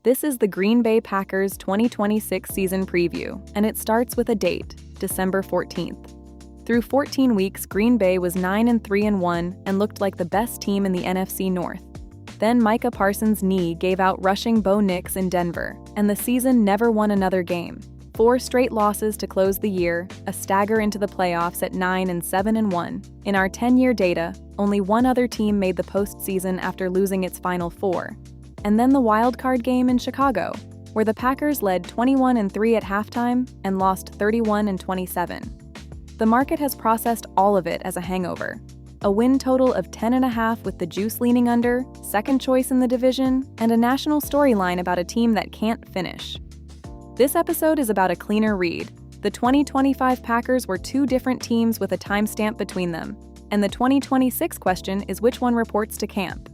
This is the Green Bay Packers 2026 season preview, and it starts with a date, December 14th. Through 14 weeks, Green Bay was 9-3-1 and looked like the best team in the NFC North. Then Micah Parsons' knee gave out rushing Bo Nix in Denver, and the season never won another game. 4 straight losses to close the year, a stagger into the playoffs at 9-7-1. In our 10-year data, only one other team made the postseason after losing its final 4. And then the wild-card game in Chicago, where the Packers led 21-3 at halftime and lost 31-27. The market has processed all of it as a hangover. A win total of 10.5 with the juice leaning under, second choice in the division, and a national storyline about a team that can't finish. This episode is about a cleaner read. The 2025 Packers were 2 different teams with a timestamp between them, and the 2026 question is which one reports to camp.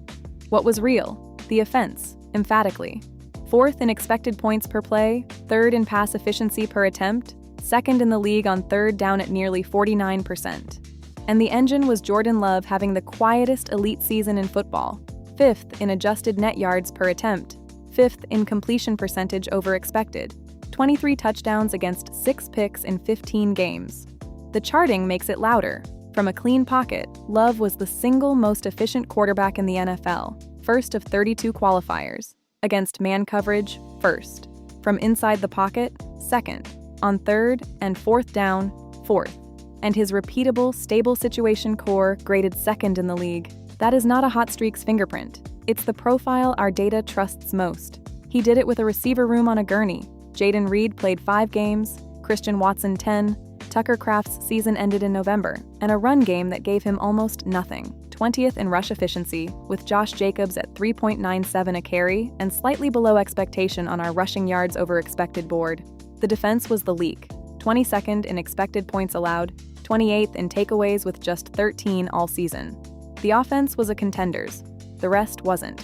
What was real? The offense, emphatically. 4th in expected points per play, 3rd in pass efficiency per attempt, 2nd in the league on 3rd down at nearly 49%. And the engine was Jordan Love having the quietest elite season in football, 5th in adjusted net yards per attempt, 5th in completion percentage over expected, 23 touchdowns against 6 picks in 15 games. The charting makes it louder. From a clean pocket, Love was the single most efficient quarterback in the NFL, 1st of 32 qualifiers. Against man coverage, 1st. From inside the pocket, 2nd. On 3rd and 4th down, 4th. And his repeatable, stable situation core graded 2nd in the league. That is not a hot streak's fingerprint. It's the profile our data trusts most. He did it with a receiver room on a gurney. Jayden Reed played 5 games, Christian Watson 10, Tucker Kraft's season ended in November, and a run game that gave him almost nothing. 20th in rush efficiency, with Josh Jacobs at 3.97 a carry and slightly below expectation on our rushing yards over expected board. The defense was the leak, 22nd in expected points allowed, 28th in takeaways with just 13 all season. The offense was a contenders. The rest wasn't.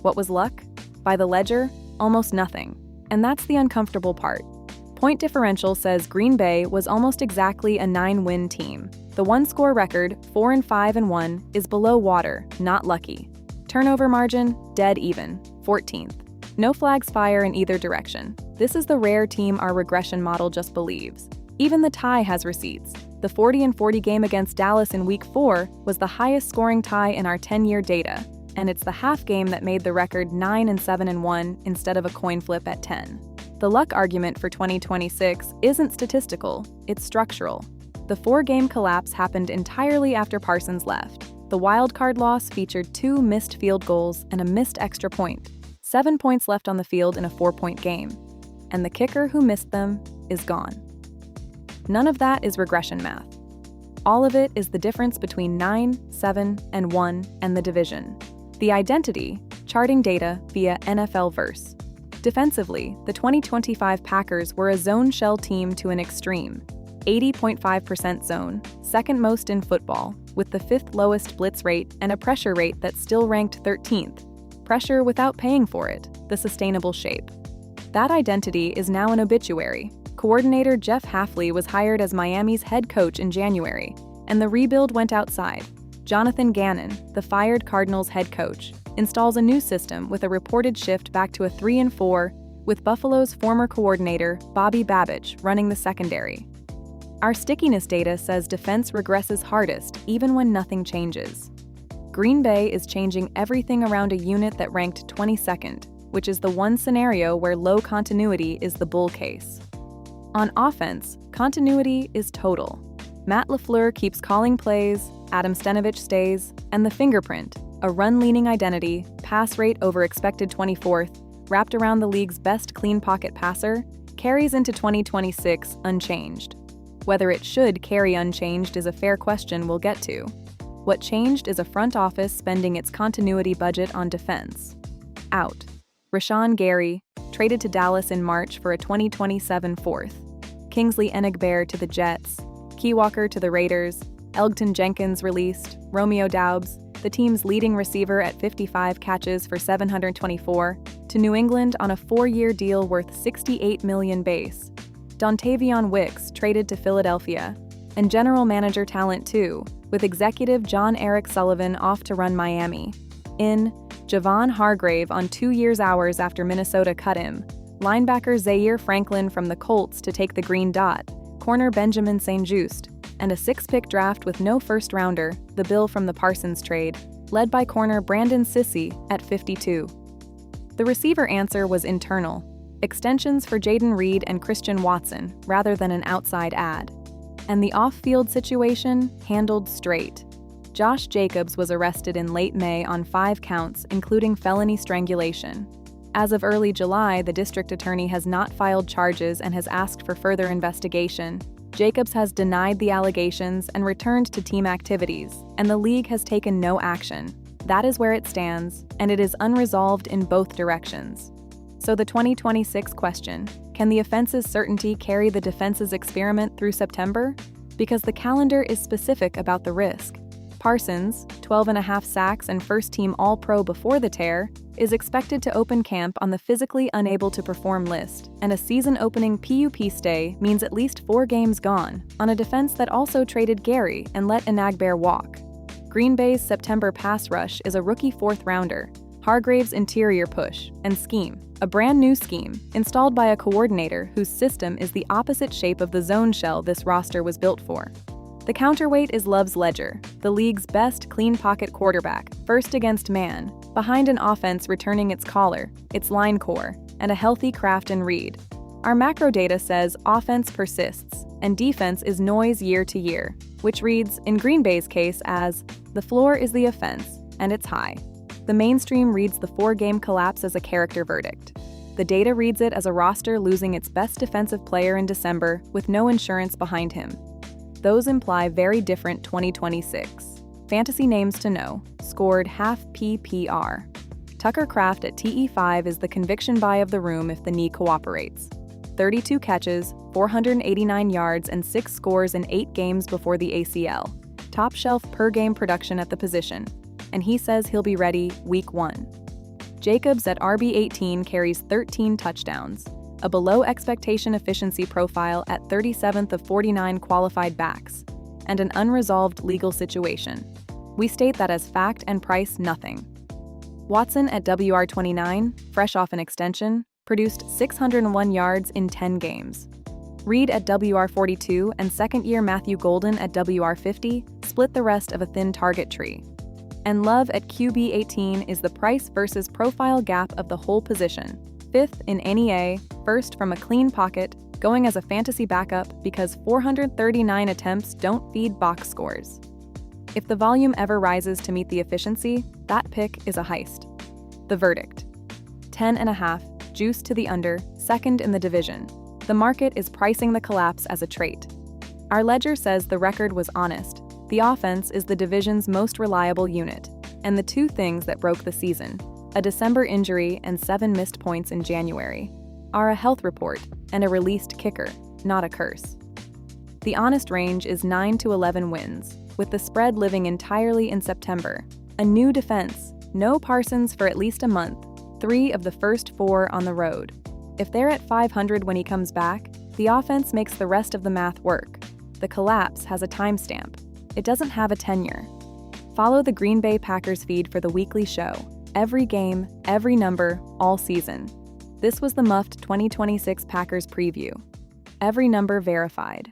What was luck? By the ledger, almost nothing. And that's the uncomfortable part. Point differential says Green Bay was almost exactly a 9-win team. The one-score record, 4-5-1, is below water, not lucky. Turnover margin, dead even, 14th. No flags fire in either direction. This is the rare team our regression model just believes. Even the tie has receipts. The 40-40 game against Dallas in Week 4 was the highest scoring tie in our 10-year data, and it's the half game that made the record 9-7-1 instead of a coin flip at 10. The luck argument for 2026 isn't statistical, it's structural. The 4-game collapse happened entirely after Parsons left. The wildcard loss featured 2 missed field goals and a missed extra point. 7 points left on the field in a 4-point game. And the kicker who missed them is gone. None of that is regression math. All of it is the difference between 9, 7, and 1 and the division. The identity, charting data via NFL Verse. Defensively, the 2025 Packers were a zone shell team to an extreme. 80.5% zone, second most in football, with the 5th lowest blitz rate and a pressure rate that still ranked 13th. Pressure without paying for it, the sustainable shape. That identity is now an obituary. Coordinator Jeff Hafley was hired as Miami's head coach in January, and the rebuild went outside. Jonathan Gannon, the fired Cardinals head coach, installs a new system with a reported shift back to a 3-4, with Buffalo's former coordinator, Bobby Babich, running the secondary. Our stickiness data says defense regresses hardest even when nothing changes. Green Bay is changing everything around a unit that ranked 22nd, which is the one scenario where low continuity is the bull case. On offense, continuity is total. Matt LaFleur keeps calling plays, Adam Stenavich stays, and the fingerprint, a run-leaning identity, pass rate over expected 24th, wrapped around the league's best clean pocket passer, carries into 2026 unchanged. Whether it should carry unchanged is a fair question we'll get to. What changed is a front office spending its continuity budget on defense. Out. Rashawn Gary, traded to Dallas in March for a 2027 4th. Kingsley Enagbare to the Jets. Key Walker to the Raiders. Elgton Jenkins released. Romeo Doubs, the team's leading receiver at 55 catches for 724, to New England on a 4-year deal worth $68 million base. Dontavion Wicks traded to Philadelphia. And general manager talent too, with executive John Eric Sullivan off to run Miami. In Javon Hargrave on 2 years' hours after Minnesota cut him, linebacker Zaire Franklin from the Colts to take the green dot, corner Benjamin St-Juste, and a 6-pick draft with no first-rounder, the Bill from the Parsons trade, led by corner Brandon Sissy at 52. The receiver answer was internal, extensions for Jayden Reed and Christian Watson rather than an outside ad. And the off-field situation handled straight. Josh Jacobs was arrested in late May on 5 counts, including felony strangulation. As of early July, the district attorney has not filed charges and has asked for further investigation. Jacobs has denied the allegations and returned to team activities, and the league has taken no action. That is where it stands, and it is unresolved in both directions. So the 2026 question: can the offense's certainty carry the defense's experiment through September? Because the calendar is specific about the risk. Parsons, 12.5 sacks and first-team All-Pro before the tear, is expected to open camp on the physically unable to perform list, and a season-opening PUP stay means at least 4 games gone, on a defense that also traded Gary and let Enagbare walk. Green Bay's September pass rush is a rookie 4th-rounder, Hargrave's interior push, and scheme, a brand new scheme, installed by a coordinator whose system is the opposite shape of the zone shell this roster was built for. The counterweight is Love's Ledger, the league's best clean pocket quarterback, first against man, behind an offense returning its collar, its line core, and a healthy Kraft and Reed. Our macro data says offense persists, and defense is noise year to year, which reads, in Green Bay's case, as the floor is the offense, and it's high. The mainstream reads the 4-game collapse as a character verdict. The data reads it as a roster losing its best defensive player in December with no insurance behind him. Those imply very different 2026. Fantasy names to know: scored half PPR. Tucker Kraft at TE5 is the conviction buy of the room if the knee cooperates. 32 catches, 489 yards, and 6 scores in 8 games before the ACL. Top shelf per game production at the position. And he says he'll be ready week 1. Jacobs at RB18 carries 13 touchdowns, a below-expectation efficiency profile at 37th of 49 qualified backs, and an unresolved legal situation. We state that as fact and price nothing. Watson at WR29, fresh off an extension, produced 601 yards in 10 games. Reed at WR42 and second-year Matthew Golden at WR50 split the rest of a thin target tree. And Love at QB18 is the price versus profile gap of the whole position. 5th in NEA, first from a clean pocket, going as a fantasy backup because 439 attempts don't feed box scores. If the volume ever rises to meet the efficiency, that pick is a heist. The verdict: 10.5, juice to the under, second in the division. The market is pricing the collapse as a trait. Our ledger says the record was honest. The offense is the division's most reliable unit, and the 2 things that broke the season, a December injury and 7 missed points in January, are a health report and a released kicker, not a curse. The honest range is 9 to 11 wins, with the spread living entirely in September. A new defense, no Parsons for at least a month, 3 of the first 4 on the road. If they're at 500 when he comes back, the offense makes the rest of the math work. The collapse has a timestamp. It doesn't have a tenure. Follow the Green Bay Packers feed for the weekly show. Every game, every number, all season. This was the Muffed 2026 Packers preview. Every number verified.